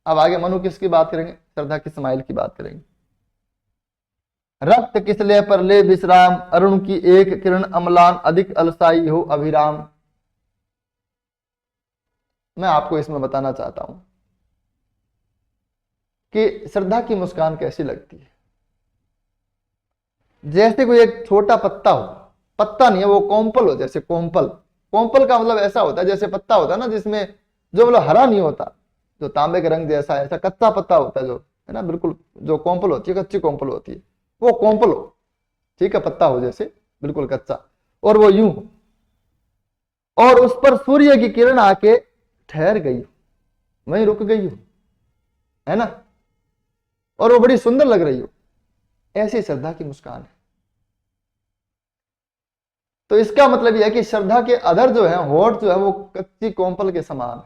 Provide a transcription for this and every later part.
अब आगे मनु किसकी बात करेंगे? श्रद्धा की स्माइल की बात करेंगे। रक्त किसले पर ले विश्राम, अरुण की एक किरण अम्लान, अधिक अलसाई हो अभिराम। मैं आपको इसमें बताना चाहता हूं कि श्रद्धा की मुस्कान कैसी लगती है। जैसे कोई एक छोटा पत्ता हो, पत्ता नहीं है वो कोम्पल हो, जैसे कोम्पल। कोम्पल का मतलब ऐसा होता है जैसे पत्ता होता है ना, जिसमें जो मतलब हरा नहीं होता, जो तांबे के रंग जैसा है, ऐसा कच्चा पत्ता होता है जो है ना, बिल्कुल जो कोम्पल होती है, कच्ची कोम्पल होती है, वो कोम्पल हो, ठीक है, पत्ता हो जैसे बिल्कुल कच्चा, और वो यूं हो, और उस पर सूर्य की किरण आके ठहर गई हो, वहीं रुक गई हो, है ना, और वो बड़ी सुंदर लग रही हो, ऐसी श्रद्धा की मुस्कान है। तो इसका मतलब यह है कि श्रद्धा के अधर जो है, होठ जो है वो कच्ची कोम्पल के समान है,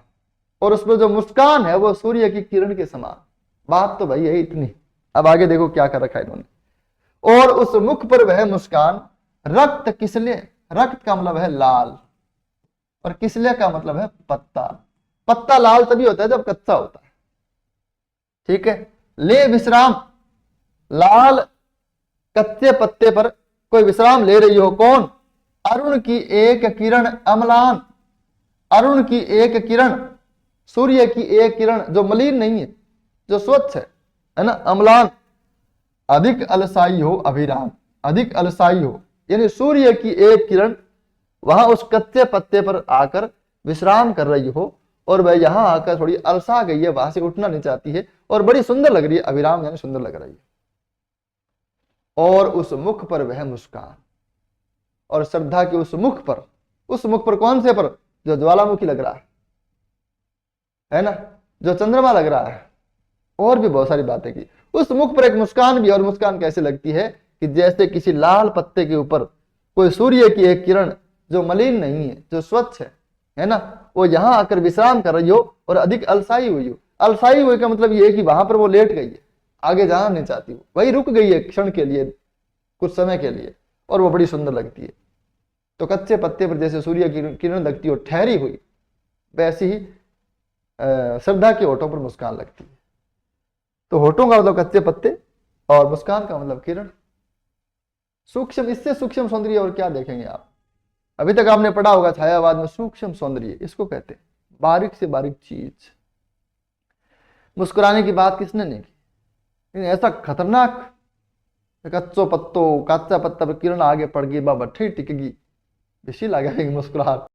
और उसमें जो मुस्कान है वो सूर्य की किरण के समान। बात तो भाई यही इतनी। अब आगे देखो क्या कर रखा है इन्होंने। और उस मुख पर वह मुस्कान, रक्त किसले, रक्त का मतलब है लाल, और किसले का मतलब है पत्ता। पत्ता लाल तभी होता है जब कच्चा होता है, ठीक है। ले विश्राम, लाल कच्चे पत्ते पर कोई विश्राम ले रही हो, कौन? अरुण की एक किरण अम्लान, अरुण की एक किरण, सूर्य की एक किरण जो मलिन नहीं है, जो स्वच्छ है ना, अम्लान, अधिक अलसाई हो अभिराम, अधिक अलसाई हो, यानी सूर्य की एक किरण वहां उस कच्चे पत्ते पर आकर विश्राम कर रही हो, और वह यहां आकर थोड़ी अलसा गई है, वहां से उठना नहीं चाहती है, और बड़ी सुंदर लग रही है, अभिराम यानी सुंदर लग रही है। और उस मुख पर वह मुस्कान, और श्रद्धा के उस मुख पर, उस मुख पर कौन से पर? जो ज्वालामुखी लग रहा है ना, जो चंद्रमा लग रहा है, और भी बहुत सारी बातें की। उस मुख पर एक मुस्कान भी, और मुस्कान कैसे लगती है कि जैसे किसी लाल पत्ते के ऊपर कोई सूर्य की एक किरण जो मलिन नहीं है, जो स्वच्छ है ना, वो यहां आकर विश्राम कर रही हो, और अधिक अलसाई हुई हो। अलसाई हुई का मतलब ये है कि वहां पर वो लेट गई है, आगे जाना नहीं चाहती, वो वही रुक गई है क्षण के लिए, कुछ समय के लिए, और वो बड़ी सुंदर लगती है। तो कच्चे पत्ते पर जैसे सूर्य की किरण लगती हो ठहरी हुई, वैसी ही श्रद्धा के होठों पर मुस्कान लगती है। तो होठों का मतलब कच्चे पत्ते, और मुस्कान का मतलब किरण। सूक्ष्म, इससे सूक्ष्म सौंदर्य और क्या देखेंगे आप? अभी तक आपने पढ़ा होगा छायावाद में सूक्ष्म सौंदर्य इसको कहते हैं, बारीक से बारीक चीज। मुस्कुराने की बात किसने नहीं की, ऐसा खतरनाक, कच्चो पत्तो, कच्चा पत्ता पर किरण आगे पड़ गई, बाबा ठीक टिकेगी, बेसी लगा मुस्कुराहट।